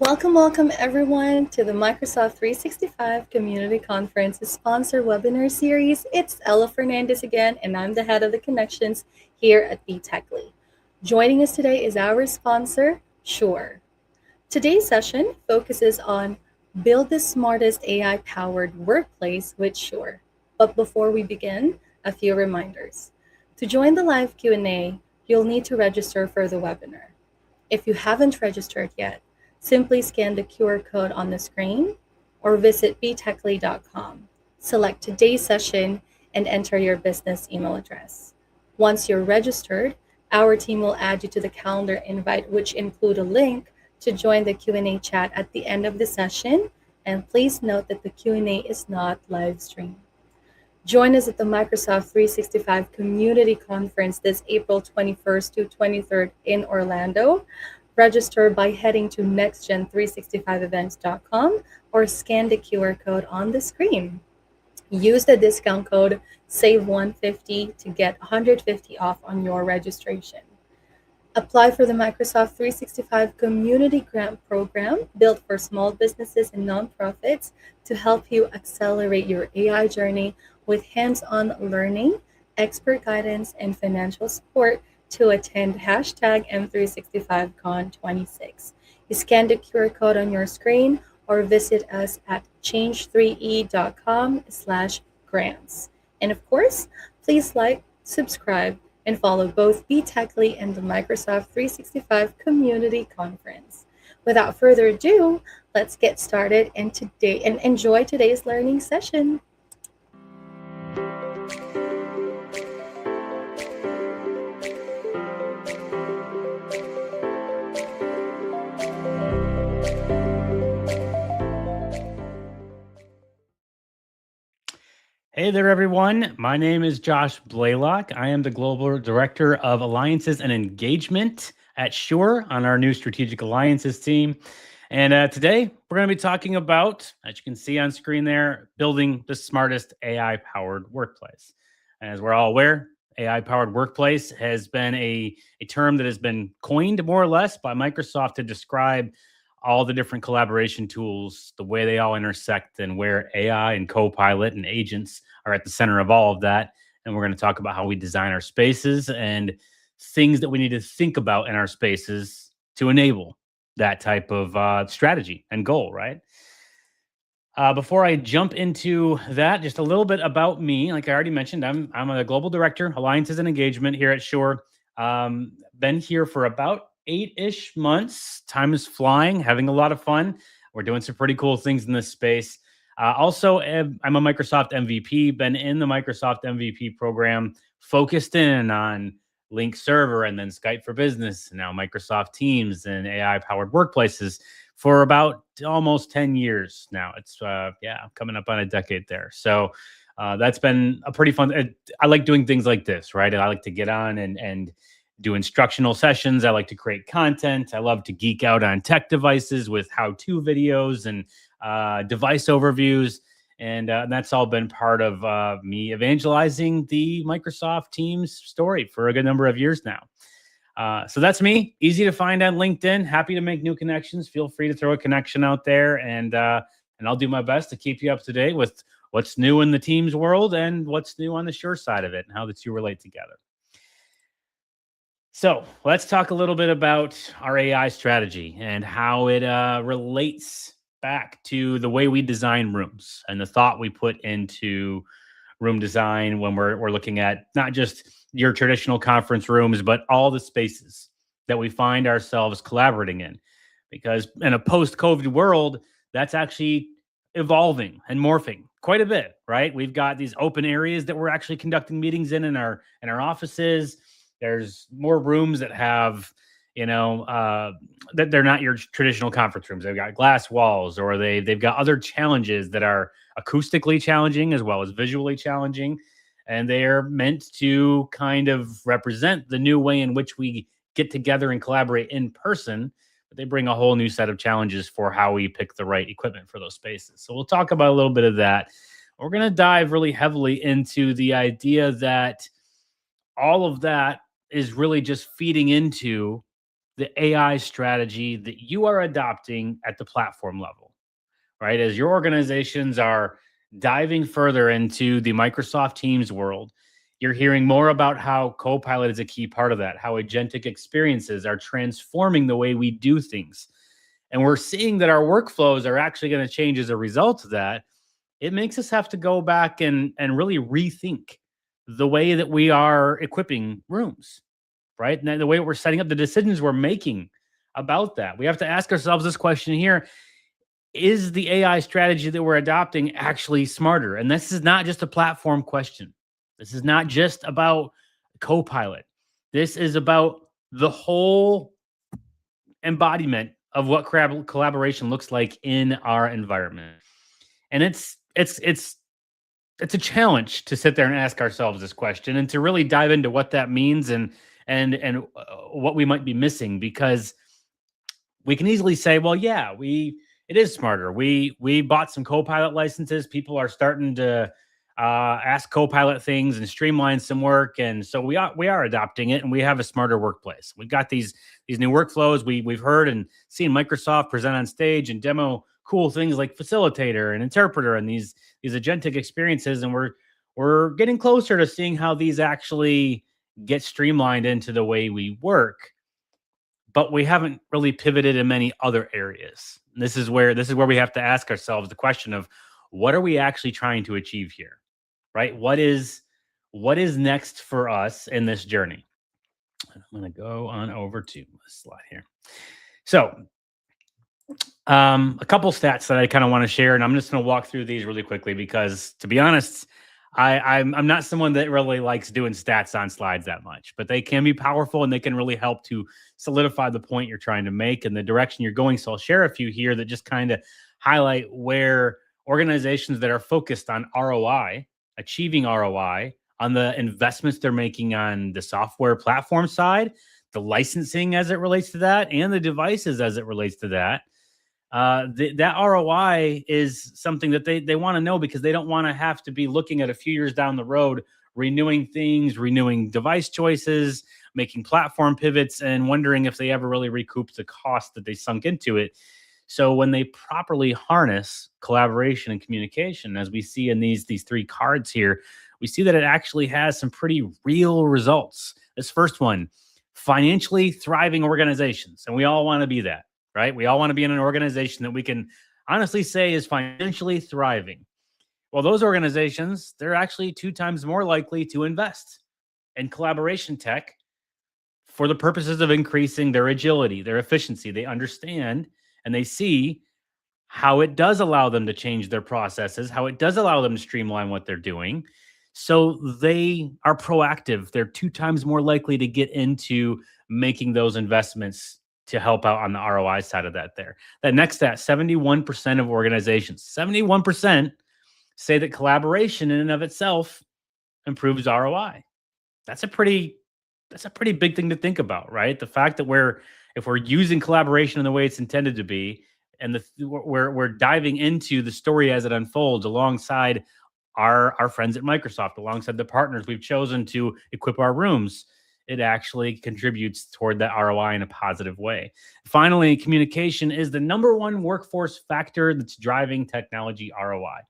Welcome everyone to the Microsoft 365 Community Conference sponsor webinar series. It's Ella Fernandez again, and I'm the head of the connections here at BTechly. Joining us today is our sponsor, Shure. Today's session focuses on build the smartest AI-powered workplace with Shure. But before we begin, a few reminders. To join the live Q&A, you'll need to register for the webinar. If you haven't registered yet, simply scan the QR code on the screen or visit btechly.com. Select today's session and enter your business email address. Once you're registered, our team will add you to the calendar invite, which include a link to join the Q&A chat at the end of the session. And please note that the Q&A is not live streamed. Join us at the Microsoft 365 Community Conference this April 21st to 23rd in Orlando. Register by heading to nextgen365events.com or scan the QR code on the screen. Use the discount code SAVE150 to get $150 off on your registration. Apply for the Microsoft 365 Community Grant Program built for small businesses and nonprofits to help you accelerate your AI journey with hands-on learning, expert guidance, and financial support to attend hashtag M365Con26. You scan the QR code on your screen or visit us at change3e.com/grants. And of course, please like, subscribe, and follow both BTechly and the Microsoft 365 Community Conference. Without further ado, let's get started and enjoy today's learning session. Hey there, everyone. My name is Josh Blaylock. I am the Global Director of Alliances and Engagement at Shure on our new Strategic Alliances team. And today, we're going to be talking about, as you can see on screen there, building the smartest AI-powered workplace. And as we're all aware, AI-powered workplace has been a term that has been coined more or less by Microsoft to describe all the different collaboration tools, the way they all intersect, and where AI and Copilot and agents are at the center of all of that. And we're going to talk about how we design our spaces and things that we need to think about in our spaces to enable that type of strategy and goal, right? Before I jump into that, just a little bit about me. Like I already mentioned, I'm a global director, alliances and engagement here at Shure. Been here for about 8-ish months. Time is flying, having a lot of fun. We're doing some pretty cool things in this space. Also, I'm a Microsoft MVP, been in the Microsoft MVP program, focused in on Link Server and then Skype for Business, and now Microsoft Teams and AI-powered workplaces for about almost 10 years now. It's, coming up on a decade there. So that's been a pretty fun. I like doing things like this, right? I like to get on and do instructional sessions. I like to create content. I love to geek out on tech devices with how-to videos and device overviews. And that's all been part of me evangelizing the Microsoft Teams story for a good number of years now. So that's me. Easy to find on LinkedIn. Happy to make new connections. Feel free to throw a connection out there, and I'll do my best to keep you up to date with what's new in the Teams world and what's new on the Shure side of it and how the two relate together. So let's talk a little bit about our AI strategy and how it relates back to the way we design rooms and the thought we put into room design when we're looking at not just your traditional conference rooms, but all the spaces that we find ourselves collaborating in. Because in a post-COVID world, that's actually evolving and morphing quite a bit, right? We've got these open areas that we're actually conducting meetings in our offices. There's more rooms that have, that they're not your traditional conference rooms. They've got glass walls, or they've got other challenges that are acoustically challenging as well as visually challenging. And they are meant to kind of represent the new way in which we get together and collaborate in person. But they bring a whole new set of challenges for how we pick the right equipment for those spaces. So we'll talk about a little bit of that. We're going to dive really heavily into the idea that all of that is really just feeding into the AI strategy that you are adopting at the platform level, right? As your organizations are diving further into the Microsoft Teams world, you're hearing more about how Copilot is a key part of that, how agentic experiences are transforming the way we do things. And we're seeing that our workflows are actually going to change as a result of that. It makes us have to go back and really rethink the way that we are equipping rooms, right? And the way we're setting up the decisions we're making about that. We have to ask ourselves this question here: is the AI strategy that we're adopting actually smarter? And this is not just a platform question. This is not just about Copilot. This is about the whole embodiment of what collaboration looks like in our environment. And it's a challenge to sit there and ask ourselves this question and to really dive into what that means and what we might be missing, because we can easily say, well, yeah, it is smarter. We bought some Copilot licenses. People are starting to ask Copilot things and streamline some work, and so we are adopting it, and we have a smarter workplace. We've got these new workflows. We've heard and seen Microsoft present on stage and demo cool things like facilitator and interpreter and these agentic experiences, and we're getting closer to seeing how these actually get streamlined into the way we work, but we haven't really pivoted in many other areas. And this is where we have to ask ourselves the question of, what are we actually trying to achieve here, right? What is next for us in this journey? I'm going to go on over to this slide here. So, a couple stats that I kind of want to share, and I'm just going to walk through these really quickly because, to be honest, I'm not someone that really likes doing stats on slides that much, but they can be powerful and they can really help to solidify the point you're trying to make and the direction you're going. So I'll share a few here that just kind of highlight where organizations that are focused on ROI, achieving ROI, on the investments they're making on the software platform side, the licensing as it relates to that, and the devices as it relates to that. That ROI is something that they want to know, because they don't want to have to be looking at a few years down the road, renewing things, renewing device choices, making platform pivots, and wondering if they ever really recoup the cost that they sunk into it. So when they properly harness collaboration and communication, as we see in these three cards here, we see that it actually has some pretty real results. This first one: financially thriving organizations, and we all want to be that, right? We all want to be in an organization that we can honestly say is financially thriving. Well, those organizations, they're actually 2 times more likely to invest in collaboration tech for the purposes of increasing their agility, their efficiency. They understand and they see how it does allow them to change their processes, how it does allow them to streamline what they're doing. So they are proactive. They're 2 times more likely to get into making those investments to help out on the ROI side of that there. That next stat: 71% of organizations, 71% say that collaboration in and of itself improves ROI. That's a pretty that's a pretty big thing to think about, right? The fact that if we're using collaboration in the way it's intended to be, and we're diving into the story as it unfolds alongside our friends at Microsoft, alongside the partners we've chosen to equip our rooms, it actually contributes toward that ROI in a positive way. Finally, communication is the number one workforce factor that's driving technology ROI.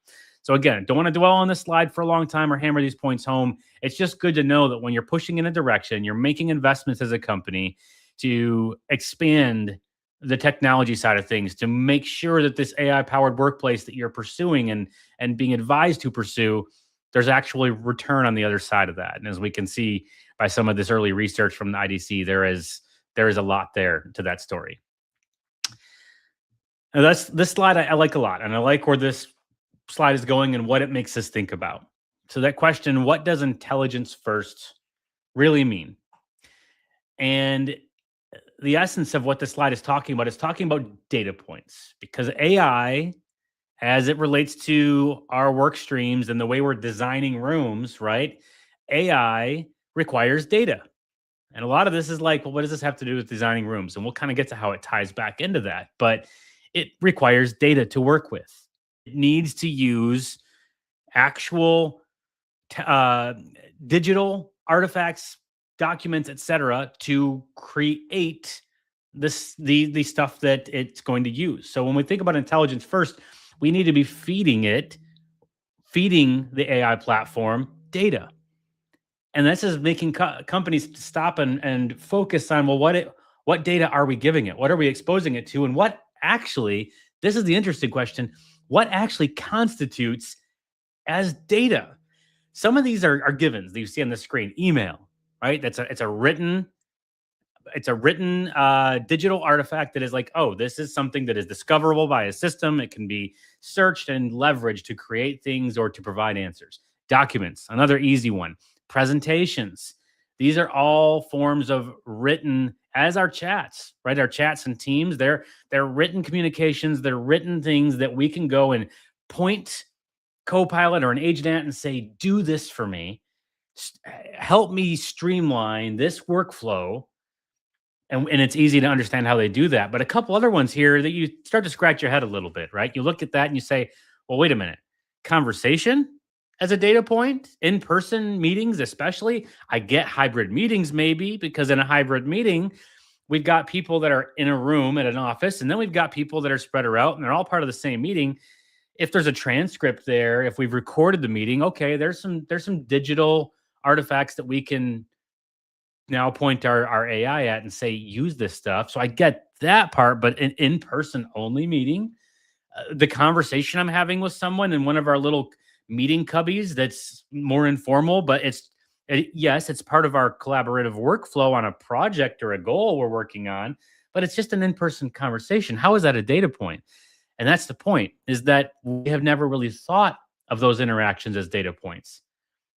So again, don't want to dwell on this slide for a long time or hammer these points home. It's just good to know that when you're pushing in a direction, you're making investments as a company to expand the technology side of things, to make sure that this AI powered workplace that you're pursuing and being advised to pursue, there's actually return on the other side of that. And as we can see by some of this early research from the IDC, there is a lot there to that story. Now this slide I like a lot, and I like where this slide is going and what it makes us think about. So that question: what does intelligence first really mean? And the essence of what this slide is talking about is talking about data points, because AI, as it relates to our work streams and the way we're designing rooms, right? AI requires data. And a lot of this is like, well, what does this have to do with designing rooms? And we'll kind of get to how it ties back into that. But it requires data to work with. It needs to use actual uh, digital artifacts, documents, etc., to create the stuff that it's going to use. So when we think about intelligence first, we need to be feeding the AI platform data. And this is making companies stop and focus on, well, what data are we giving it? What are we exposing it to? And what actually, this is the interesting question, what actually constitutes as data? Some of these are givens that you see on the screen. Email, right? It's a written digital artifact that is like, oh, this is something that is discoverable by a system. It can be searched and leveraged to create things or to provide answers. Documents, another easy one. Presentations. These are all forms of written, as our chats, right? Our chats and teams, they're written communications, they're written things that we can go and point Copilot or an agent at and say, do this for me. Help me streamline this workflow, and it's easy to understand how they do that. But a couple other ones here that you start to scratch your head a little bit, right? You look at that and you say, well, wait a minute. Conversation as a data point, in person meetings, especially. I get hybrid meetings, maybe, because in a hybrid meeting, we've got people that are in a room at an office, and then we've got people that are spread out and they're all part of the same meeting. If there's a transcript there, if we've recorded the meeting, okay, there's some digital artifacts that we can now point our AI at and say, use this stuff. So I get that part, but an in-person only meeting, the conversation I'm having with someone in one of our little meeting cubbies that's more informal, but yes, it's part of our collaborative workflow on a project or a goal we're working on, but it's just an in-person conversation. How is that a data point? And that's the point, is that we have never really thought of those interactions as data points.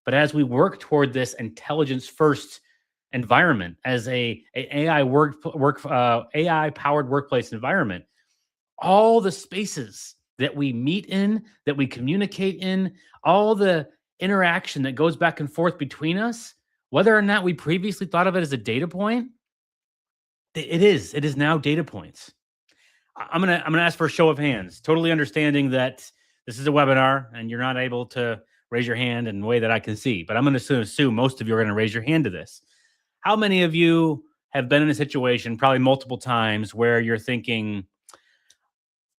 But as we work toward this intelligence first environment, as a AI powered workplace environment, all the spaces that we meet in, that we communicate in, all the interaction that goes back and forth between us, whether or not we previously thought of it as a data point, it is now data points. I'm gonna ask for a show of hands, totally understanding that this is a webinar and you're not able to raise your hand in a way that I can see, but I'm going to assume most of you are going to raise your hand to this. How many of you have been in a situation, probably multiple times, where you're thinking,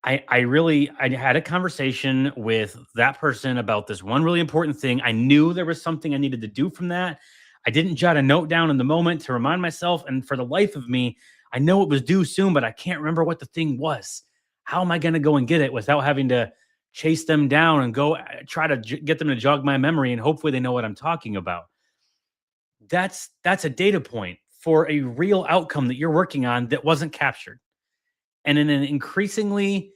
I had a conversation with that person about this one really important thing. I knew there was something I needed to do from that. I didn't jot a note down in the moment to remind myself. And for the life of me, I know it was due soon, but I can't remember what the thing was. How am I going to go and get it without having to chase them down and go try to get them to jog my memory and hopefully they know what I'm talking about? That's a data point for a real outcome that you're working on that wasn't captured. And in an increasingly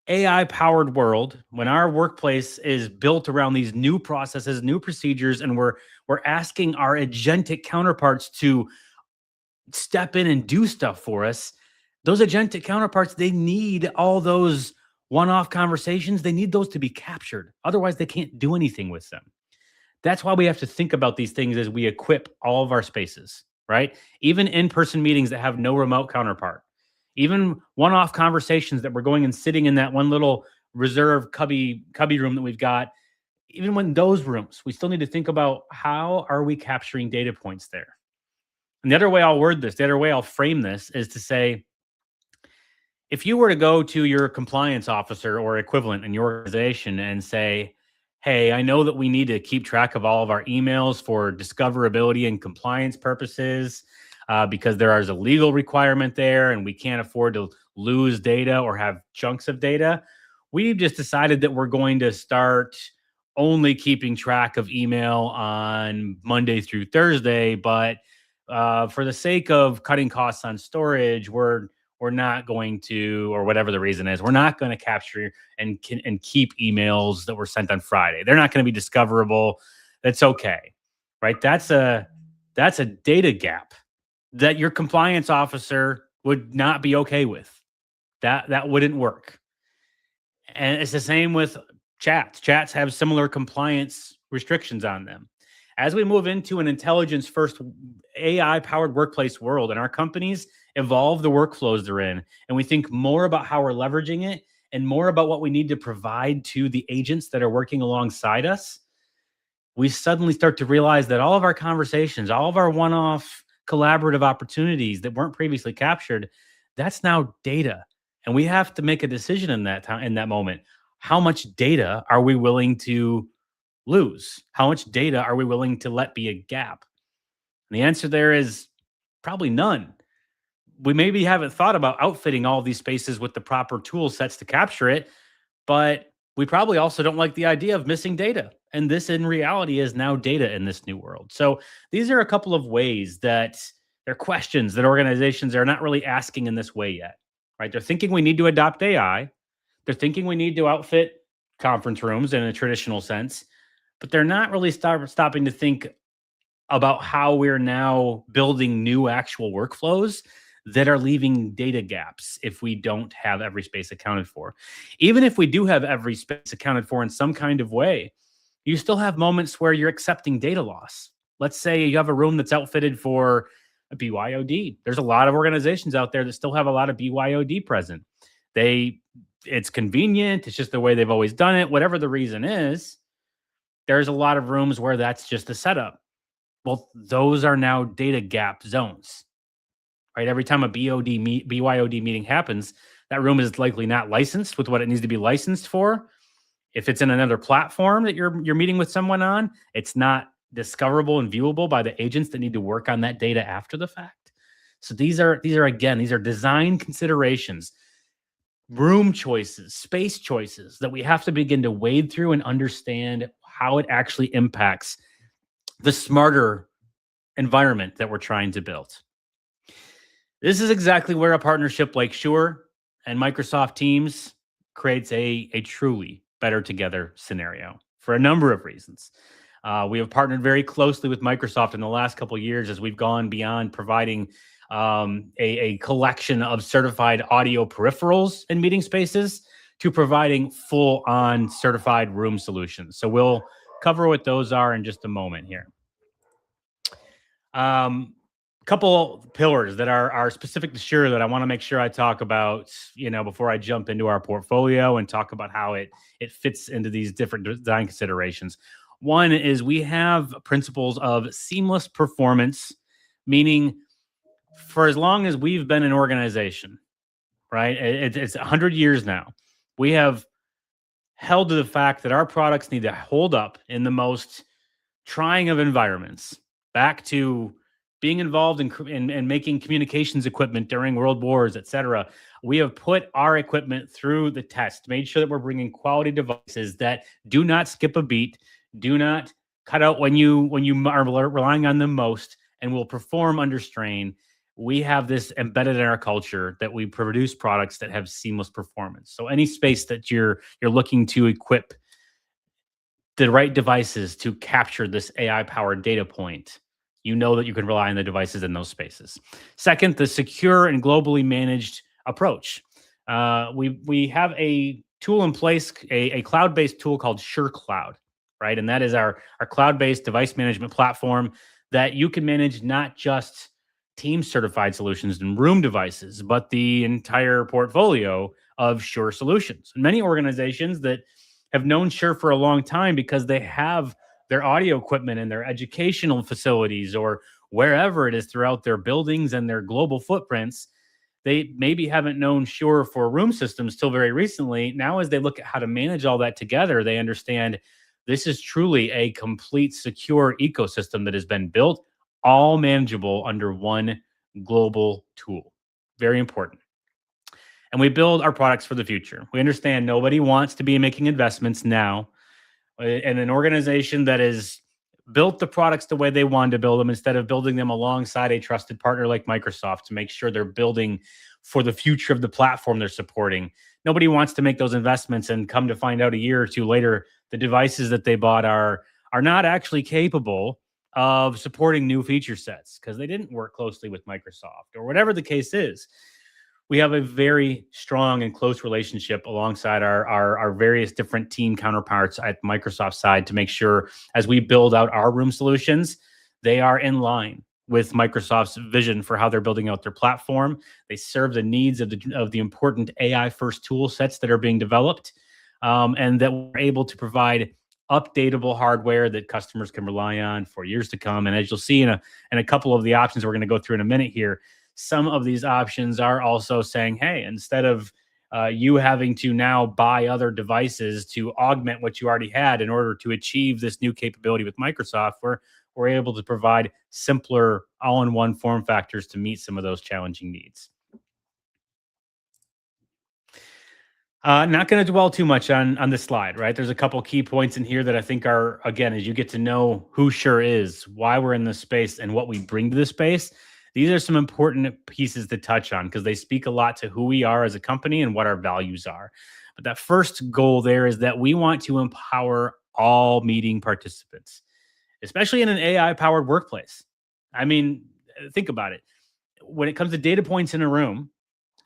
AI powered world, when our workplace is built around these new processes, new procedures, and we're asking our agentic counterparts to step in and do stuff for us, those agentic counterparts, they need all those one-off conversations. They need those to be captured. Otherwise, they can't do anything with them. That's why we have to think about these things as we equip all of our spaces, right? Even in-person meetings that have no remote counterpart, even one-off conversations that we're going and sitting in that one little reserve cubby room that we've got. Even when those rooms, we still need to think about, how are we capturing data points there? And the other way I'll frame this is to say, if you were to go to your compliance officer or equivalent in your organization and say, hey, I know that we need to keep track of all of our emails for discoverability and compliance purposes, because there is a legal requirement there and we can't afford to lose data or have chunks of data. We've just decided that we're going to start only keeping track of email on Monday through Thursday, but for the sake of cutting costs on storage, we're not going to, or whatever the reason is, we're not going to capture and keep emails that were sent on Friday. They're not going to be discoverable. That's okay, right? That's a data gap that your compliance officer would not be okay with. That wouldn't work. And it's the same with chats. Chats have similar compliance restrictions on them. As we move into an intelligence first AI powered workplace world, and our companies evolve the workflows they're in, and we think more about how we're leveraging it and more about what we need to provide to the agents that are working alongside us, we suddenly start to realize that all of our conversations, all of our one-off collaborative opportunities that weren't previously captured, that's now data. And we have to make a decision in that time, in that moment. How much data are we willing to lose? How much data are we willing to let be a gap? And the answer there is probably none. We maybe haven't thought about outfitting all these spaces with the proper tool sets to capture it, but we probably also don't like the idea of missing data. And this in reality is now data in this new world. So these are a couple of ways that they're questions that organizations are not really asking in this way yet, right? They're thinking we need to adopt AI. They're thinking we need to outfit conference rooms in a traditional sense, but they're not really stopping to think about how we're now building new actual workflows that are leaving data gaps if we don't have every space accounted for. Even if we do have every space accounted for in some kind of way, you still have moments where you're accepting data loss. Let's say you have a room that's outfitted for a BYOD. There's a lot of organizations out there that still have a lot of BYOD present. It's convenient, it's just the way they've always done it, whatever the reason is. There's a lot of rooms where that's just a setup. Well, those are now data gap zones, right? Every time a BYOD meeting happens, that room is likely not licensed with what it needs to be licensed for. If it's in another platform that you're meeting with someone on, it's not discoverable and viewable by the agents that need to work on that data after the fact. So these are design considerations, room choices, space choices that we have to begin to wade through and understand how it actually impacts the smarter environment that we're trying to build. This is exactly where a partnership like Shure and Microsoft Teams creates a truly better together scenario for a number of reasons. We have partnered very closely with Microsoft in the last couple of years as we've gone beyond providing a collection of certified audio peripherals in meeting spaces to providing full-on certified room solutions. So we'll cover what those are in just a moment here. Couple pillars that are specific to Shure that I want to make sure I talk about, before I jump into our portfolio and talk about how it fits into these different design considerations. One is we have principles of seamless performance, meaning for as long as we've been an organization, right? It's 100 years now. We have held to the fact that our products need to hold up in the most trying of environments, back to being involved in making communications equipment during world wars, et cetera. We have put our equipment through the test, made sure that we're bringing quality devices that do not skip a beat, do not cut out when you are relying on them most, and will perform under strain. We have this embedded in our culture that we produce products that have seamless performance. So any space that you're looking to equip the right devices to capture this AI-powered data point, you know that you can rely on the devices in those spaces. Second, the secure and globally managed approach. We have a tool in place, a cloud-based tool called Shure Cloud, right? And that is our cloud-based device management platform that you can manage not just team certified solutions and room devices, but the entire portfolio of Shure solutions. And many organizations that have known Shure for a long time because they have their audio equipment in their educational facilities or wherever it is throughout their buildings and their global footprints, they maybe haven't known Shure for room systems till very recently. Now, as they look at how to manage all that together, they understand this is truly a complete secure ecosystem that has been built, all manageable under one global tool. Very important. And we build our products for the future. We understand nobody wants to be making investments now. And an organization that has built the products the way they wanted to build them instead of building them alongside a trusted partner like Microsoft to make sure they're building for the future of the platform they're supporting. Nobody wants to make those investments and come to find out a year or two later, the devices that they bought are not actually capable of supporting new feature sets because they didn't work closely with Microsoft or whatever the case is. We have a very strong and close relationship alongside our various different team counterparts at Microsoft side to make sure as we build out our room solutions, they are in line with Microsoft's vision for how they're building out their platform. They serve the needs of the important AI first tool sets that are being developed, and that we're able to provide updatable hardware that customers can rely on for years to come. And as you'll see in a couple of the options we're going to go through in a minute here, some of these options are also saying, hey, instead of you having to now buy other devices to augment what you already had in order to achieve this new capability with Microsoft, we're able to provide simpler all-in-one form factors to meet some of those challenging needs. Not going to dwell too much on this slide, right? There's a couple key points in here that I think are, again, as you get to know who Shure is, why we're in this space, and what we bring to this space, these are some important pieces to touch on because they speak a lot to who we are as a company and what our values are. But that first goal there is that we want to empower all meeting participants, especially in an AI-powered workplace. I mean, think about it. When it comes to data points in a room,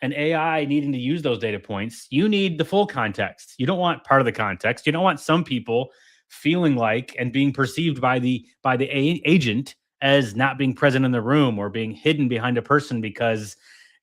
an AI needing to use those data points, you need the full context. You don't want part of the context. You don't want some people feeling like and being perceived by the agent as not being present in the room or being hidden behind a person because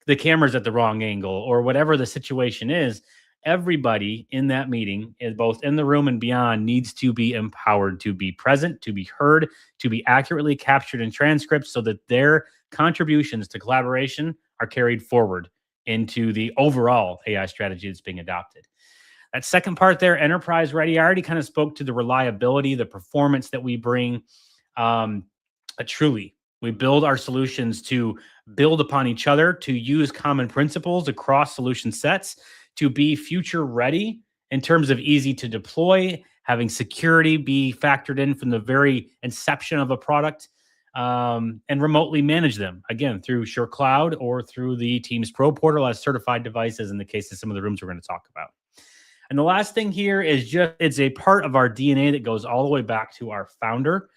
the camera's at the wrong angle or whatever the situation is. Everybody in that meeting, both in the room and beyond, needs to be empowered to be present, to be heard, to be accurately captured in transcripts so that their contributions to collaboration are carried forward into the overall AI strategy that's being adopted. That second part there, enterprise ready, I already kind of spoke to the reliability, the performance that we bring. Truly, we build our solutions to build upon each other, to use common principles across solution sets, to be future ready in terms of easy to deploy, having security be factored in from the very inception of a product, and remotely manage them, again, through Shure Cloud or through the Teams Pro portal as certified devices in the case of some of the rooms we're going to talk about. And the last thing here is just, it's a part of our DNA that goes all the way back to our founder.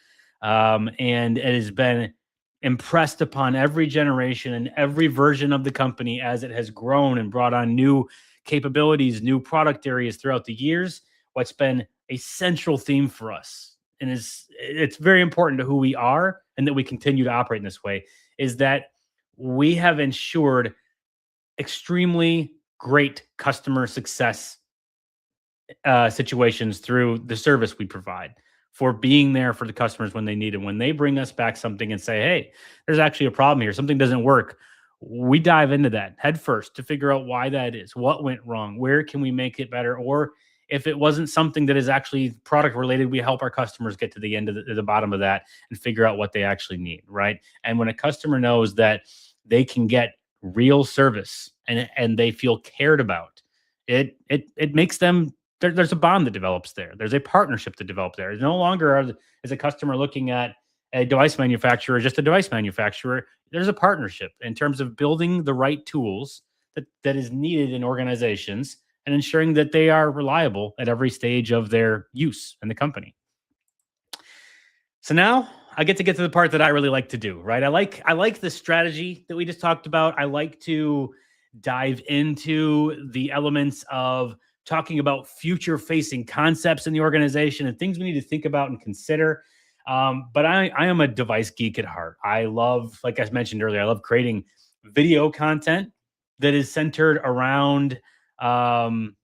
And it has been impressed upon every generation and every version of the company as it has grown and brought on new capabilities, new product areas throughout the years. What's been a central theme for us, and it's very important to who we are and that we continue to operate in this way, is that we have ensured extremely great customer success situations through the service we provide, for being there for the customers when they need it. When they bring us back something and say, hey, there's actually a problem here, something doesn't work, we dive into that head first to figure out why that is, what went wrong, where can we make it better, or if it wasn't something that is actually product related, we help our customers get to the end of the bottom of that and figure out what they actually need, right? And when a customer knows that they can get real service and they feel cared about, it makes them, there's a bond that develops there. There's a partnership that develops there. It's no longer is a customer looking at a device manufacturer, just a device manufacturer. There's a partnership in terms of building the right tools that is needed in organizations and ensuring that they are reliable at every stage of their use in the company. So now I get to the part that I really like to do, right? I like the strategy that we just talked about. I like to dive into the elements of talking about future facing concepts in the organization and things we need to think about and consider. But I am a device geek at heart. I love, like I mentioned earlier, I love creating video content that is centered around how-tos,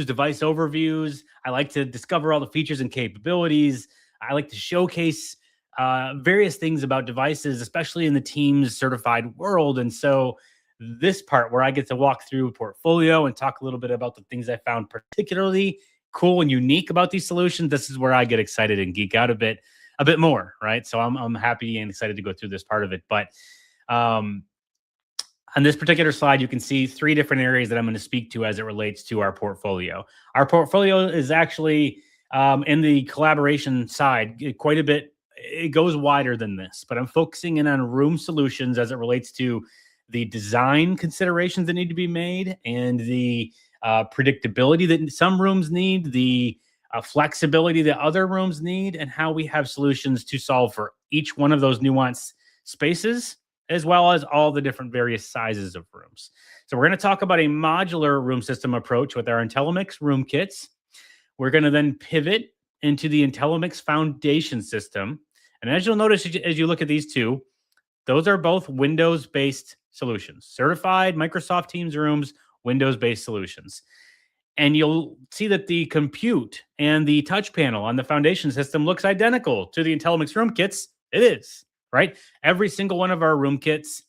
device overviews. I like to discover all the features and capabilities. I like to showcase various things about devices, especially in the Teams certified world. And so this part where I get to walk through a portfolio and talk a little bit about the things I found particularly cool and unique about these solutions, this is where I get excited and geek out a bit more, right? So I'm happy and excited to go through this part of it. But on this particular slide, you can see three different areas that I'm going to speak to as it relates to our portfolio. Our portfolio is actually in the collaboration side quite a bit. It goes wider than this, but I'm focusing in on room solutions as it relates to the design considerations that need to be made and the predictability that some rooms need, the flexibility that other rooms need, and how we have solutions to solve for each one of those nuanced spaces, as well as all the different various sizes of rooms. So we're going to talk about a modular room system approach with our IntelliMix room kits. We're going to then pivot into the IntelliMix foundation system. And as you'll notice, as you look at these two, those are both Windows-based solutions, certified Microsoft Teams rooms, Windows-based solutions. And you'll see that the compute and the touch panel on the foundation system looks identical to the IntelliMix room kits. It is, right? Every single one of our room kits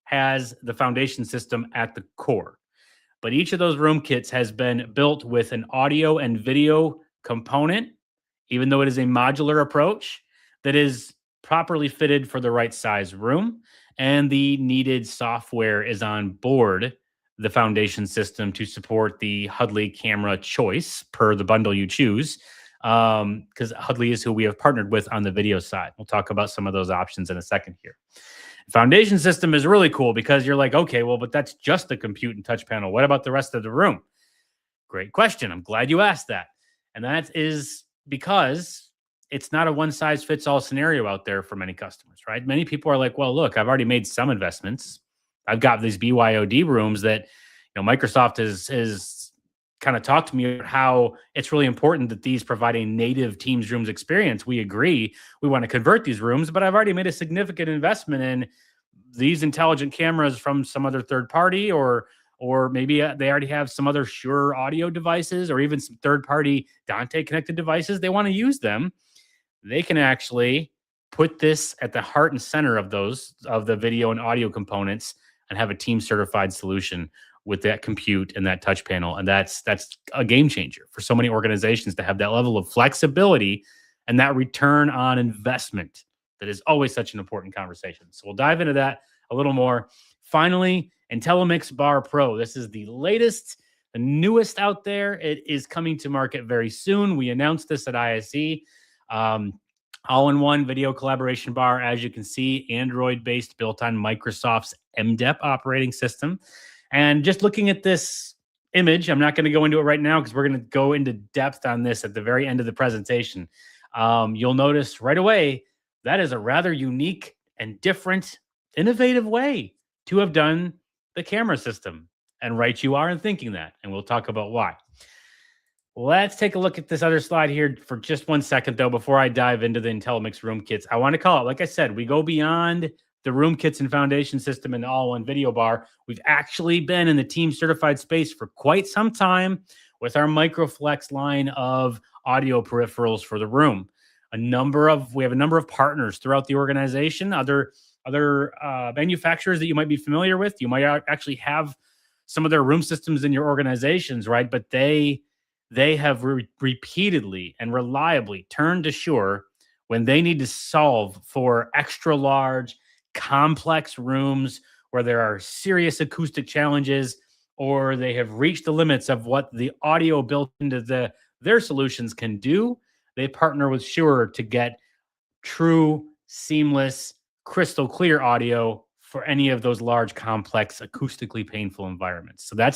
has the foundation system at the core. But each of those room kits has been built with an audio and video component, even though it is a modular approach that is properly fitted for the right size room. And the needed software is on board the foundation system to support the Hudley camera choice per the bundle you choose. Because Hudley is who we have partnered with on the video side. We'll talk about some of those options in a second here. Foundation system is really cool because you're like, okay, well, but that's just the compute and touch panel. What about the rest of the room? Great question. I'm glad you asked that. And that is because it's not a one size fits all scenario out there for many customers, right? Many people are like, well, look, I've already made some investments. I've got these BYOD rooms that, Microsoft has kind of talked to me about how it's really important that these provide a native Teams rooms experience. We agree we want to convert these rooms, but I've already made a significant investment in these intelligent cameras from some other third party, or maybe they already have some other Shure audio devices or even some third-party Dante connected devices. They want to use them. They can actually put this at the heart and center of the video and audio components and have a team certified solution with that compute and that touch panel. And that's a game changer for so many organizations to have that level of flexibility and that return on investment that is always such an important conversation. So we'll dive into that a little more. Finally, IntelliMix Bar Pro. This is the latest, the newest out there. It is coming to market very soon. We announced this at ISE. All-in-one video collaboration bar, as you can see, Android-based, built on Microsoft's MDEP operating system. And just looking at this image, I'm not going to go into it right now because we're going to go into depth on this at the very end of the presentation. You'll notice right away that is a rather unique and different, innovative way to have done the camera system. And right you are in thinking that, and we'll talk about why. Let's take a look at this other slide here for just 1 second, though, before I dive into the IntelliMix room kits. I want to call it, like I said, we go beyond the room kits and foundation system and the all-in video bar. We've actually been in the team certified space for quite some time with our MicroFlex line of audio peripherals for the room. We have a number of partners throughout the organization, other manufacturers that you might be familiar with. You might actually have some of their room systems in your organizations, right? But they have repeatedly and reliably turned to Shure when they need to solve for extra large, complex rooms where there are serious acoustic challenges, or they have reached the limits of what the audio built into their solutions can do. They partner with Shure to get true, seamless, crystal clear audio for any of those large, complex, acoustically painful environments. So that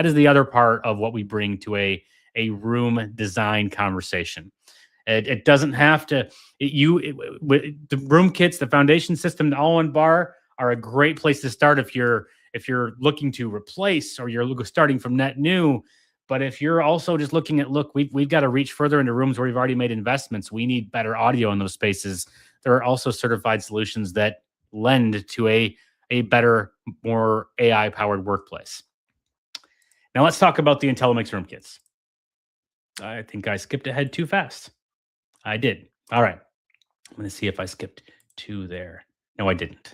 is the other part of what we bring to a room design conversation. It doesn't have to. The room kits, the foundation system, the all-in bar are a great place to start if you're looking to replace or you're starting from net new. But if you're also just looking at, we've got to reach further into rooms where we've already made investments. We need better audio in those spaces. There are also certified solutions that lend to a better, more AI-powered workplace. Now let's talk about the IntelliMix room kits. I think I skipped ahead too fast. I did. All right. I'm going to see if I skipped 2 there. No, I didn't.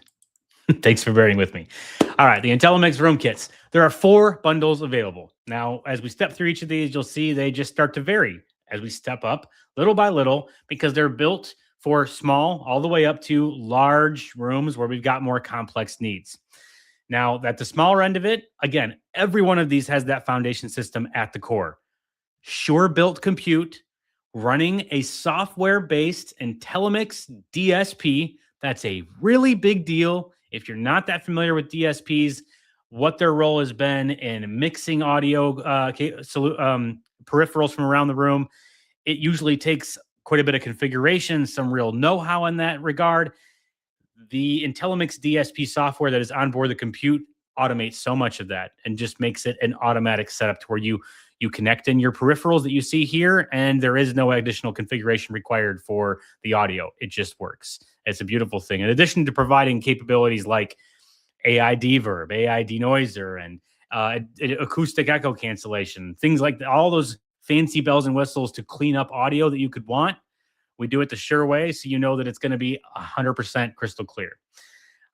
Thanks for bearing with me. All right. The IntelliMix room kits. There are 4 bundles available. Now, as we step through each of these, you'll see they just start to vary as we step up little by little because they're built for small all the way up to large rooms where we've got more complex needs. Now, at the smaller end of it, again, every one of these has that foundation system at the core. Shure built compute running a software-based IntelliMix DSP. That's a really big deal. If you're not that familiar with DSPs, what their role has been in mixing audio peripherals from around the room, it usually takes quite a bit of configuration, some real know-how in that regard. The IntelliMix DSP software that is on board the compute automates so much of that and just makes it an automatic setup to where you connect in your peripherals that you see here, and there is no additional configuration required for the audio. It just works. It's a beautiful thing. In addition to providing capabilities like AI Deverb, AI Denoiser, and acoustic echo cancellation, things like that, all those fancy bells and whistles to clean up audio that you could want. We do it the Shure way, so you know that it's going to be 100% crystal clear.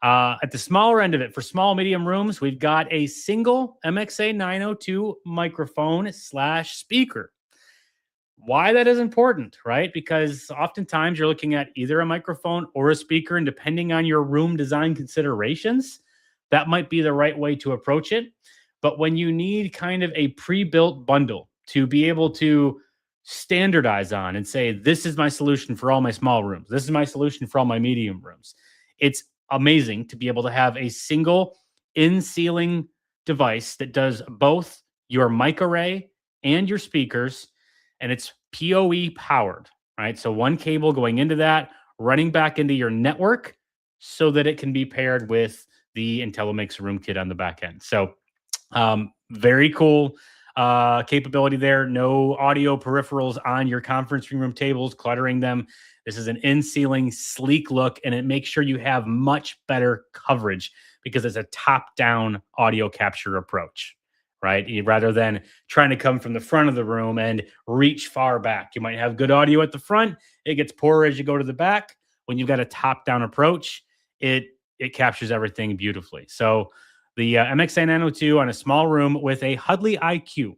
At the smaller end of it, for small, medium rooms, we've got a single MXA 902 microphone slash speaker. Why that is important, right? Because oftentimes you're looking at either a microphone or a speaker, and depending on your room design considerations, that might be the right way to approach it. But when you need kind of a pre-built bundle to be able to standardize on and say, this is my solution for all my small rooms, this is my solution for all my medium rooms, it's amazing to be able to have a single in-ceiling device that does both your mic array and your speakers, and it's PoE powered, right? So one cable going into that, running back into your network so that it can be paired with the IntelliMix room kit on the back end. So very cool capability there. No audio peripherals on your conference room tables, cluttering them. This is an in-ceiling, sleek look, and it makes sure you have much better coverage because it's a top-down audio capture approach, right? Rather than trying to come from the front of the room and reach far back. You might have good audio at the front. It gets poorer as you go to the back. When you've got a top-down approach, it captures everything beautifully. So the MXA 902 on a small room with a Hudley IQ.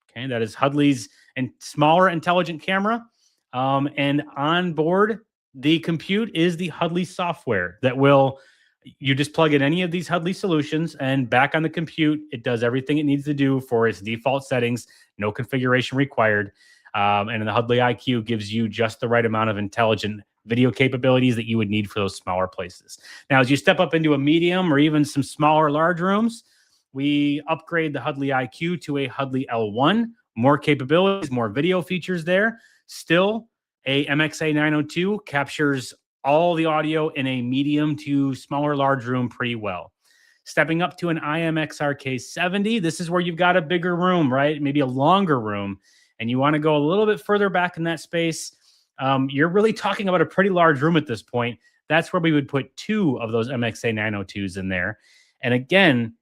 Okay, that is Hudley's and smaller intelligent camera. And on board the compute is the Hudley software that will, you just plug in any of these Hudley solutions, and back on the compute, it does everything it needs to do for its default settings, no configuration required. And the Hudley IQ gives you just the right amount of intelligent video capabilities that you would need for those smaller places. Now, as you step up into a medium or even some smaller, large rooms, we upgrade the Hudley IQ to a Hudley L1, more capabilities, more video features there. Still, a MXA 902 captures all the audio in a medium to smaller, large room pretty well. Stepping up to an IMXRK70, this is where you've got a bigger room, right? Maybe a longer room, and you want to go a little bit further back in that space. You're really talking about a pretty large room at this point. That's where we would put 2 of those MXA 902s in there. And again,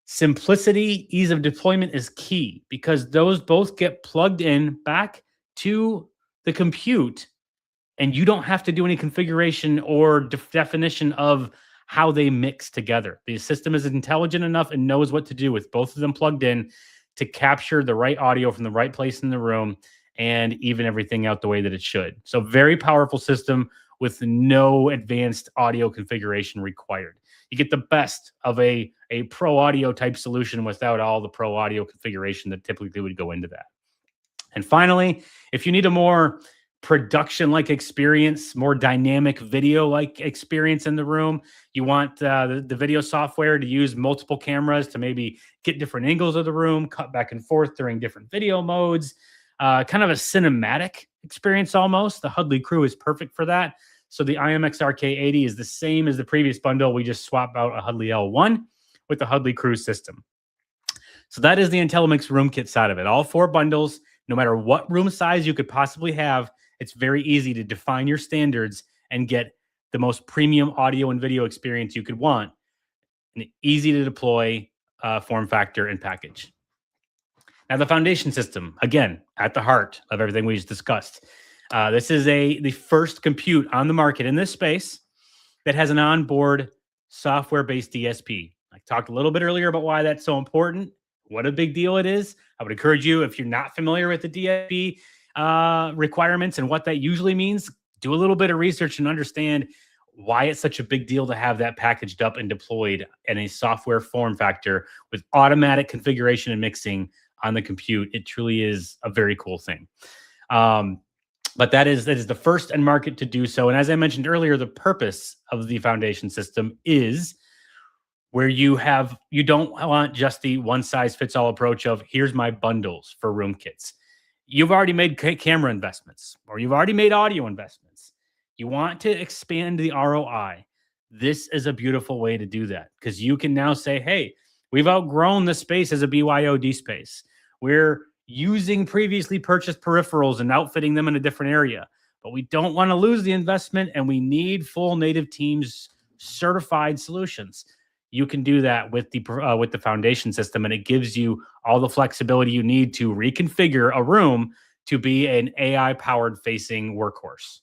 simplicity, ease of deployment is key because those both get plugged in back to the compute, and you don't have to do any configuration or definition of how they mix together. The system is intelligent enough and knows what to do with both of them plugged in to capture the right audio from the right place in the room and even everything out the way that it should. So very powerful system with no advanced audio configuration required. You get the best of a pro audio type solution without all the pro audio configuration that typically would go into that. And finally, if you need a more production-like experience, more dynamic video-like experience in the room, you want the video software to use multiple cameras to maybe get different angles of the room, cut back and forth during different video modes, kind of a cinematic experience almost. The Hudley Crew is perfect for that. So the IMXRK80 is the same as the previous bundle. We just swap out a Hudley L1 with the Hudley Crew system. So that is the IntelliMix room kit side of it. All 4 bundles, no matter what room size you could possibly have, it's very easy to define your standards and get the most premium audio and video experience you could want. An easy to deploy form factor and package. Now, the foundation system, again, at the heart of everything we just discussed. This is the first compute on the market in this space that has an onboard software-based DSP. I talked a little bit earlier about why that's so important, what a big deal it is. I would encourage you, if you're not familiar with the DSP requirements and what that usually means, do a little bit of research and understand why it's such a big deal to have that packaged up and deployed in a software form factor with automatic configuration and mixing on the compute. It truly is a very cool thing. But that is the first in market to do so. And as I mentioned earlier, the purpose of the foundation system is where you don't want just the one size fits all approach of here's my bundles for room kits. You've already made camera investments or you've already made audio investments. You want to expand the ROI. This is a beautiful way to do that because you can now say, hey, we've outgrown the space as a BYOD space. We're using previously purchased peripherals and outfitting them in a different area, but we don't want to lose the investment and we need full native teams certified solutions. you can do that with the foundation system, and it gives you all the flexibility you need to reconfigure a room to be an AI powered facing workhorse.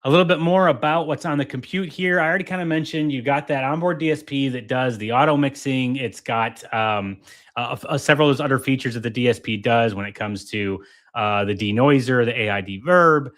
A little bit more about what's on the compute here. I already kind of mentioned you got that onboard DSP that does the auto mixing. It's got several of those other features that the DSP does when it comes to the denoiser, the AI deverb.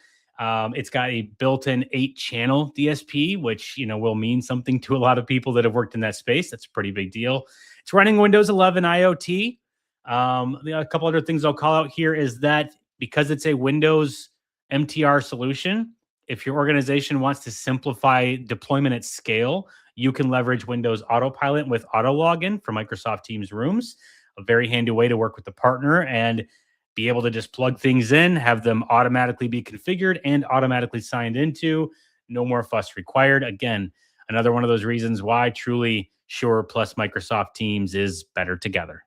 It's got a built-in 8-channel DSP, which will mean something to a lot of people that have worked in that space. That's a pretty big deal. It's running Windows 11 IoT. A couple other things I'll call out here is that because it's a Windows MTR solution, if your organization wants to simplify deployment at scale, you can leverage Windows Autopilot with Auto Login for Microsoft Teams Rooms, a very handy way to work with the partner and be able to just plug things in, have them automatically be configured and automatically signed into. No more fuss required. Again, another one of those reasons why truly Shure plus Microsoft Teams is better together.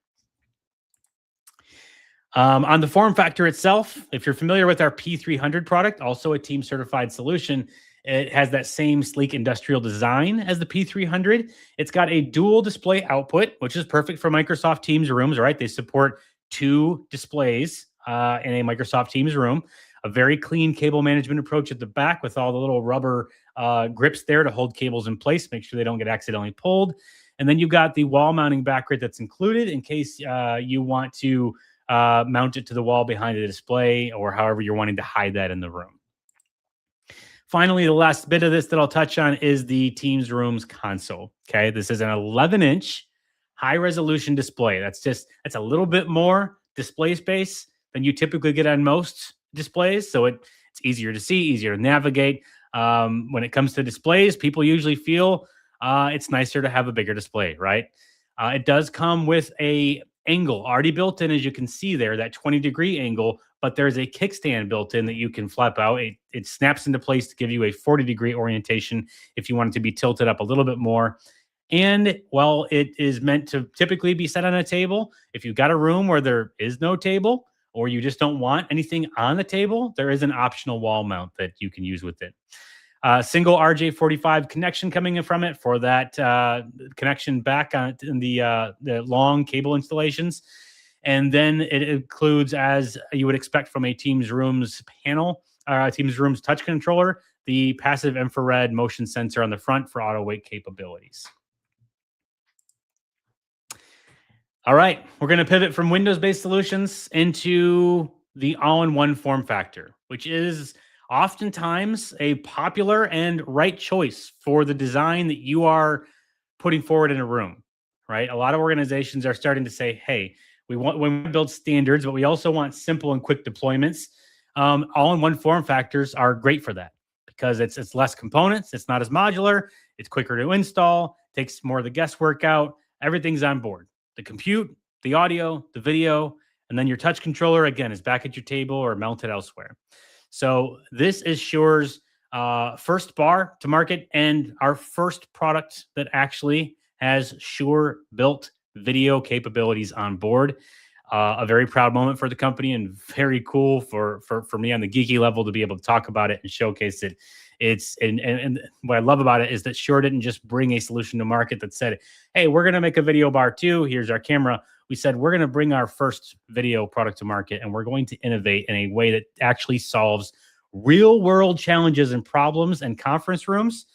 On the form factor itself, if you're familiar with our P300 product, also a team certified solution, it has that same sleek industrial design as the P300. It's got a dual display output, which is perfect for Microsoft Teams rooms, right? They support 2 displays in a Microsoft Teams room. A very clean cable management approach at the back with all the little rubber grips there to hold cables in place, make sure they don't get accidentally pulled. And then you've got the wall mounting backgrid that's included in case you want to mount it to the wall behind the display or however you're wanting to hide that in the room. Finally, the last bit of this that I'll touch on is the Teams Rooms console. Okay, this is an 11-inch high-resolution display. That's a little bit more display space than you typically get on most displays, so it's easier to see, easier to navigate. When it comes to displays, people usually feel it's nicer to have a bigger display, right? It does come with a angle already built in, as you can see there, that 20-degree angle, but there's a kickstand built in that you can flap out. It snaps into place to give you a 40-degree orientation if you want it to be tilted up a little bit more. And while it is meant to typically be set on a table, if you've got a room where there is no table or you just don't want anything on the table, there is an optional wall mount that you can use with it. Single RJ45 connection coming in from it for that connection back on in the long cable installations. And then it includes, as you would expect from a Teams Rooms panel, Teams Rooms touch controller, the passive infrared motion sensor on the front for auto wake capabilities. All right, we're going to pivot from Windows-based solutions into the all-in-one form factor, which is oftentimes a popular and right choice for the design that you are putting forward in a room, right? A lot of organizations are starting to say, hey, we to build standards, but we also want simple and quick deployments. All-in-one form factors are great for that because it's less components, it's not as modular, it's quicker to install, takes more of the guesswork out, everything's on board. The compute, the audio, the video, and then your touch controller, again, is back at your table or mounted elsewhere. So this is Shure's first bar to market and our first product that actually has Shure built video capabilities on board. A very proud moment for the company and very cool for me on the geeky level to be able to talk about it and showcase it. And what I love about it is that Shure didn't just bring a solution to market that said, hey, we're going to make a video bar too. Here's our camera. We said, we're going to bring our first video product to market and we're going to innovate in a way that actually solves real world challenges and problems and conference rooms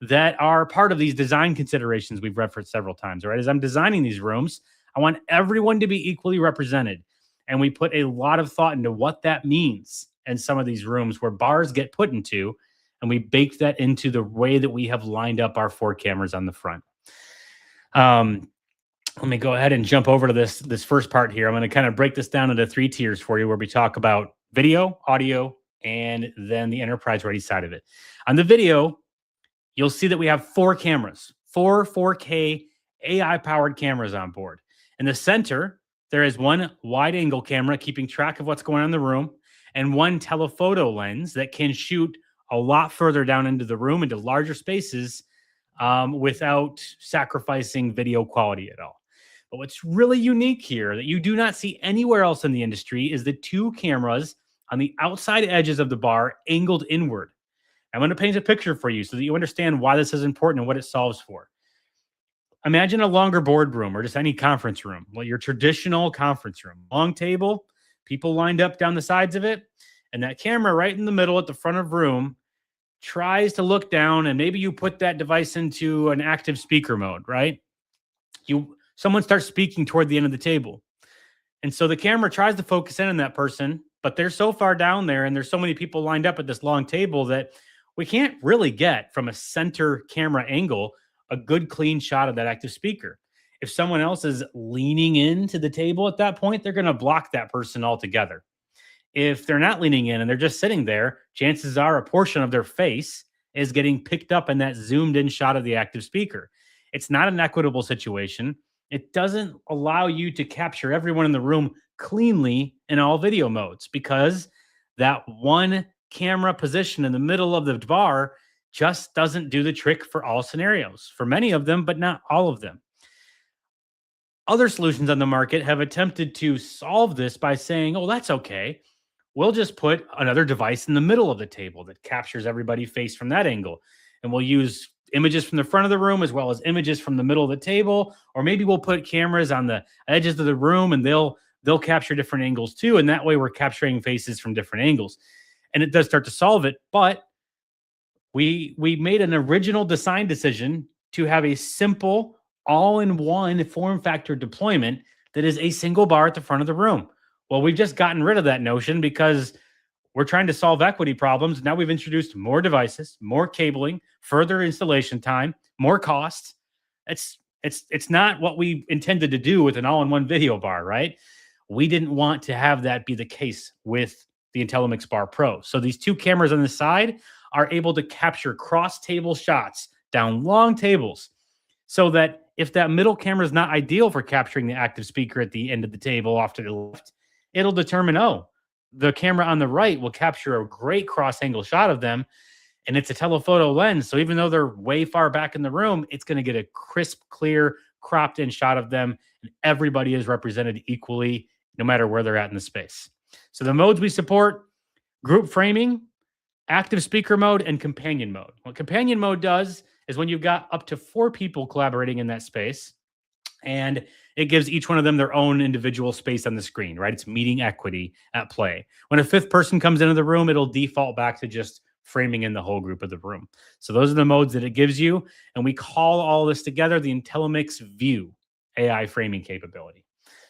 that are part of these design considerations we've referenced several times, right? As I'm designing these rooms, I want everyone to be equally represented. And we put a lot of thought into what that means in some of these rooms where bars get put into, and we bake that into the way that we have lined up our 4 cameras on the front. Let me go ahead and jump over to this first part here. I'm going to kind of break this down into 3 tiers for you where we talk about video, audio, and then the enterprise ready side of it. On the video, you'll see that we have 4 cameras, 4 4K AI-powered cameras on board. In the center, there is one wide-angle camera keeping track of what's going on in the room and one telephoto lens that can shoot a lot further down into the room, into larger spaces, without sacrificing video quality at all. But what's really unique here that you do not see anywhere else in the industry is the 2 cameras on the outside edges of the bar angled inward. I'm going to paint a picture for you so that you understand why this is important and what it solves for. Imagine a longer boardroom or just any conference room, well, your traditional conference room, long table, people lined up down the sides of it, and that camera right in the middle at the front of room tries to look down, and maybe you put that device into an active speaker mode, right? Someone starts speaking toward the end of the table. And so the camera tries to focus in on that person, but they're so far down there and there's so many people lined up at this long table that we can't really get from a center camera angle a good clean shot of that active speaker. If someone else is leaning into the table at that point, they're going to block that person altogether. If they're not leaning in and they're just sitting there, chances are a portion of their face is getting picked up in that zoomed in shot of the active speaker. It's not an equitable situation. It doesn't allow you to capture everyone in the room cleanly in all video modes because that one camera position in the middle of the bar just doesn't do the trick for all scenarios, for many of them, but not all of them. Other solutions on the market have attempted to solve this by saying, oh, that's okay. We'll just put another device in the middle of the table that captures everybody face from that angle. And we'll use images from the front of the room as well as images from the middle of the table. Or maybe we'll put cameras on the edges of the room and they'll capture different angles too. And that way we're capturing faces from different angles. And it does start to solve it. But we made an original design decision to have a simple all-in-one form factor deployment that is a single bar at the front of the room. Well, we've just gotten rid of that notion because we're trying to solve equity problems. Now we've introduced more devices, more cabling, further installation time, more cost. It's not what we intended to do with an all-in-one video bar, right? We didn't want to have that be the case with the IntelliMix Bar Pro. So these two cameras on the side are able to capture cross-table shots down long tables so that if that middle camera is not ideal for capturing the active speaker at the end of the table off to the left, it'll determine, oh, the camera on the right will capture a great cross-angle shot of them, and it's a telephoto lens. So even though they're way far back in the room, it's going to get a crisp, clear, cropped-in shot of them, and everybody is represented equally no matter where they're at in the space. So the modes we support, group framing, active speaker mode, and companion mode. What companion mode does is when you've got up to 4 people collaborating in that space, and it gives each one of them their own individual space on the screen, right? It's meeting equity at play. When a 5th person comes into the room, it'll default back to just framing in the whole group of the room. So those are the modes that it gives you. And we call all this together the IntelliMix View AI framing capability.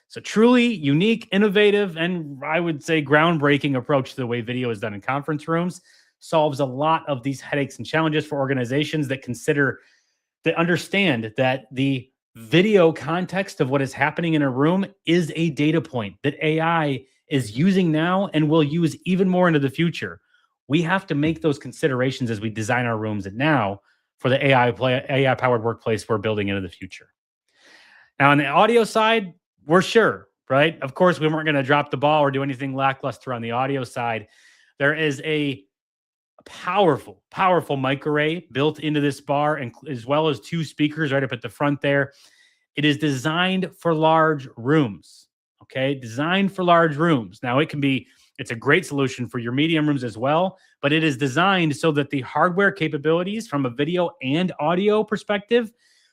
So truly unique, innovative, and I would say groundbreaking approach to the way video is done in conference rooms. Solves a lot of these headaches and challenges for organizations that understand that the video context of what is happening in a room is a data point that AI is using now and will use even more into the future. We have to make those considerations as we design our rooms now for the AI powered workplace we're building into the future. Now, on the audio side, we're Shure, right? Of course, we weren't going to drop the ball or do anything lackluster on the audio side. There is a powerful mic array built into this bar, and as well as 2 speakers right up at the front there. It is designed for large rooms. Okay, designed for large rooms. Now it's a great solution for your medium rooms as well, but it is designed so that the hardware capabilities from a video and audio perspective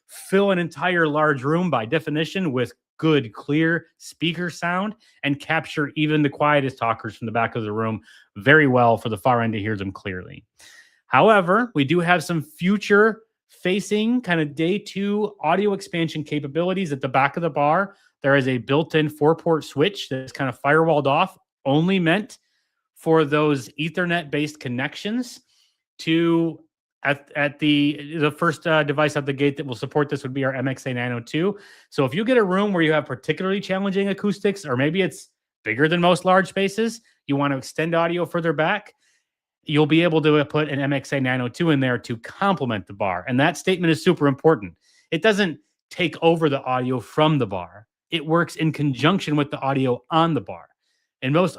fill an entire large room by definition with good, clear speaker sound and capture even the quietest talkers from the back of the room very well for the far end to hear them clearly. However, we do have some future facing kind of day 2 audio expansion capabilities at the back of the bar. There is a built-in 4-port switch that's kind of firewalled off, only meant for those Ethernet-based connections to at the first device out the gate that will support this would be our MXA 902. So if you get a room where you have particularly challenging acoustics, or maybe it's bigger than most large spaces, you want to extend audio further back, you'll be able to put an MXA 902 in there to complement the bar. And that statement is super important. It doesn't take over the audio from the bar. It works in conjunction with the audio on the bar. And most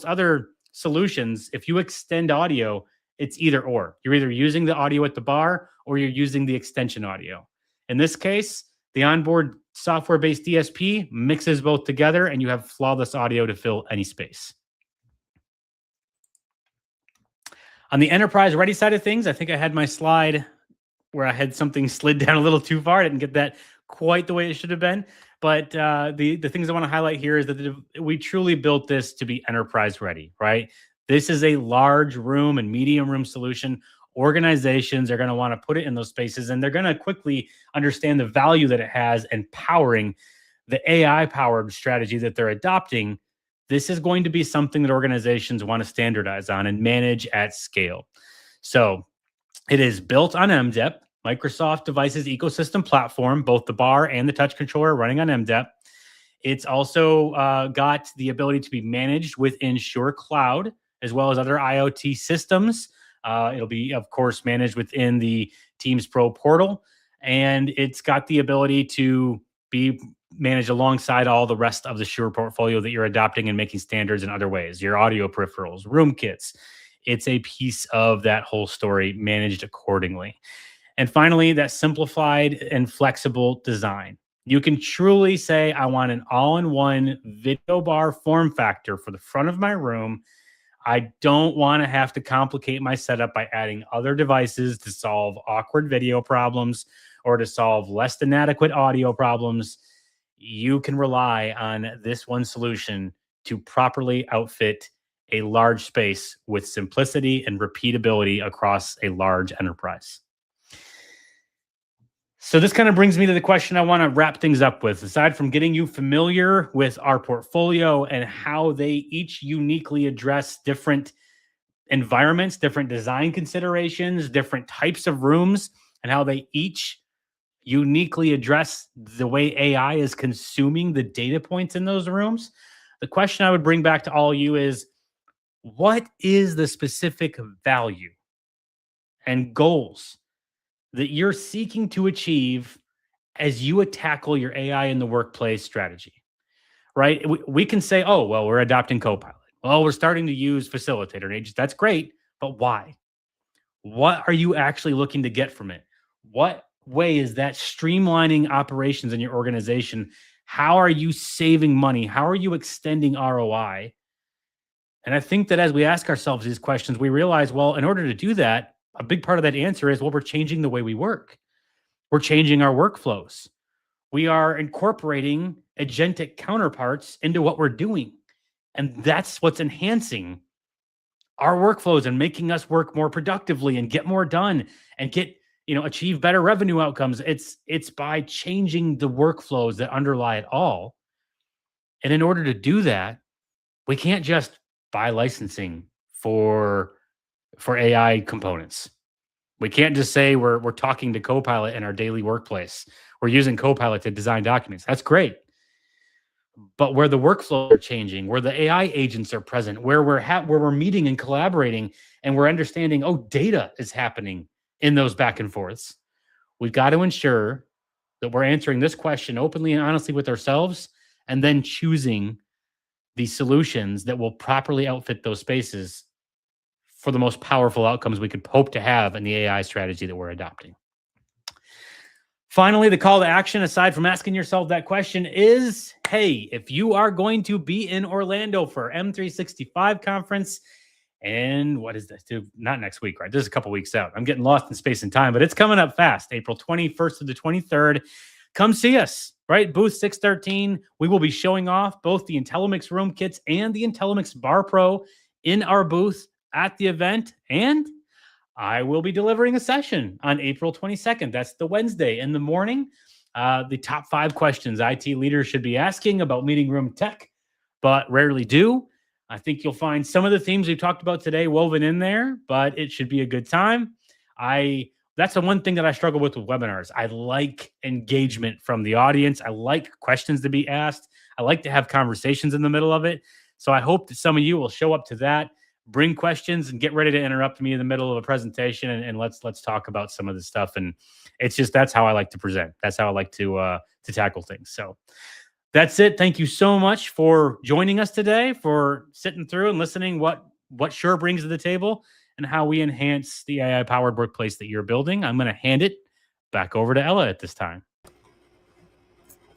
other solutions, if you extend audio, it's either or. You're either using the audio at the bar or you're using the extension audio. In this case, the onboard software-based DSP mixes both together and you have flawless audio to fill any space. On the enterprise ready side of things, I think I had my slide where I had something slid down a little too far. I didn't get that quite the way it should have been. But the things I want to highlight here is that we truly built this to be enterprise ready, right? This is a large room and medium room solution. Organizations are going to want to put it in those spaces, and they're going to quickly understand the value that it has in powering the AI powered strategy that they're adopting. This is going to be something that organizations want to standardize on and manage at scale. So it is built on MDEP, Microsoft Devices Ecosystem Platform, both the bar and the touch controller running on MDEP. It's also got the ability to be managed within Shure Cloud, as well as other IoT systems. It'll be, of course, managed within the Teams Pro portal. And it's got the ability to be managed alongside all the rest of the Shure portfolio that you're adopting and making standards in other ways, your audio peripherals, room kits. It's a piece of that whole story managed accordingly. And finally, that simplified and flexible design. You can truly say, I want an all-in-one video bar form factor for the front of my room. I don't want to have to complicate my setup by adding other devices to solve awkward video problems or to solve less than adequate audio problems. You can rely on this one solution to properly outfit a large space with simplicity and repeatability across a large enterprise. So this kind of brings me to the question I want to wrap things up with. Aside from getting you familiar with our portfolio and how they each uniquely address different environments, different design considerations, different types of rooms, and how they each uniquely address the way AI is consuming the data points in those rooms, the question I would bring back to all of you is, what is the specific value and goals that you're seeking to achieve as you tackle your AI in the workplace strategy, right? We can say, oh, well, we're adopting Copilot. Well, we're starting to use facilitator and agents. That's great, but why? What are you actually looking to get from it? What way is that streamlining operations in your organization? How are you saving money? How are you extending ROI? And I think that as we ask ourselves these questions, we realize, well, in order to do that, a big part of that answer is, well, we're changing the way we work. We're changing our workflows. We are incorporating agentic counterparts into what we're doing. And that's what's enhancing our workflows and making us work more productively and get more done and get, achieve better revenue outcomes. It's by changing the workflows that underlie it all. And in order to do that, we can't just buy licensing for AI components. We can't just say we're talking to Copilot in our daily workplace. We're using Copilot to design documents. That's great. But where the workflows are changing, where the AI agents are present, where we're meeting and collaborating, and we're understanding, data is happening in those back and forths. We've got to ensure that we're answering this question openly and honestly with ourselves, and then choosing the solutions that will properly outfit those spaces for the most powerful outcomes we could hope to have in the AI strategy that we're adopting. Finally, the call to action, aside from asking yourself that question, is, hey, if you are going to be in Orlando for M365 conference, and what is this? Not next week, right? This is a couple weeks out. I'm getting lost in space and time, but it's coming up fast, April 21st to the 23rd. Come see us, right? Booth 613. We will be showing off both the Intellimix room kits and the Intellimix Bar Pro in our booth at the event. And I will be delivering a session on April 22nd. That's the Wednesday in the morning. The top 5 questions IT leaders should be asking about meeting room tech, but rarely do. I think you'll find some of the themes we've talked about today woven in there, but it should be a good time. That's the one thing that I struggle with webinars. I like engagement from the audience. I like questions to be asked. I like to have conversations in the middle of it. So I hope that some of you will show up to that, bring questions, and get ready to interrupt me in the middle of a presentation, and let's talk about some of this stuff. And it's just, that's how I like to present. That's how I like to tackle things. So that's it. Thank you so much for joining us today, for sitting through and listening what Shure brings to the table and how we enhance the AI-powered workplace that you're building. I'm going to hand it back over to Ella at this time.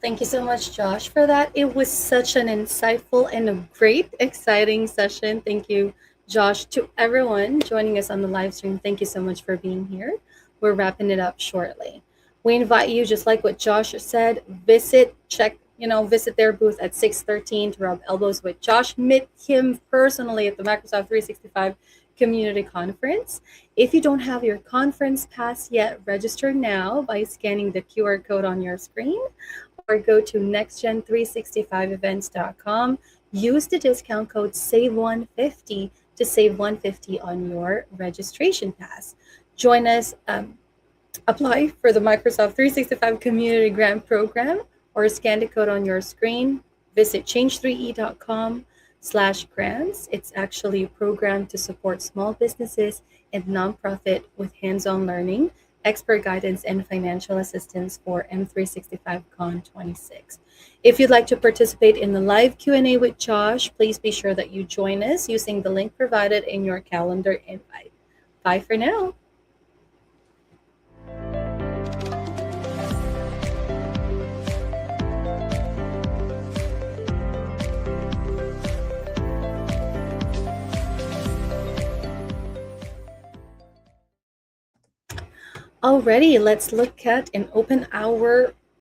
Thank you so much, Josh, for that. It was such an insightful and a great, exciting session. Thank you Josh, to everyone joining us on the live stream, thank you so much for being here. We're wrapping it up shortly. We invite you, just like what Josh said, visit their booth at 613 to rub elbows with Josh. Meet him personally at the Microsoft 365 Community Conference. If you don't have your conference pass yet, register now by scanning the QR code on your screen or go to nextgen365events.com. Use the discount code SAVE150 to save 150 on your registration pass. Join us, apply for the Microsoft 365 Community Grant Program or scan the code on your screen. Visit change3e.com/grants. It's actually a program to support small businesses and nonprofit with hands-on learning, expert guidance, and financial assistance for M365Con 26. If you'd like to participate in the live Q&A with Josh, please be sure that you join us using the link provided in your calendar invite. Bye for now. Alrighty, let's look at and open our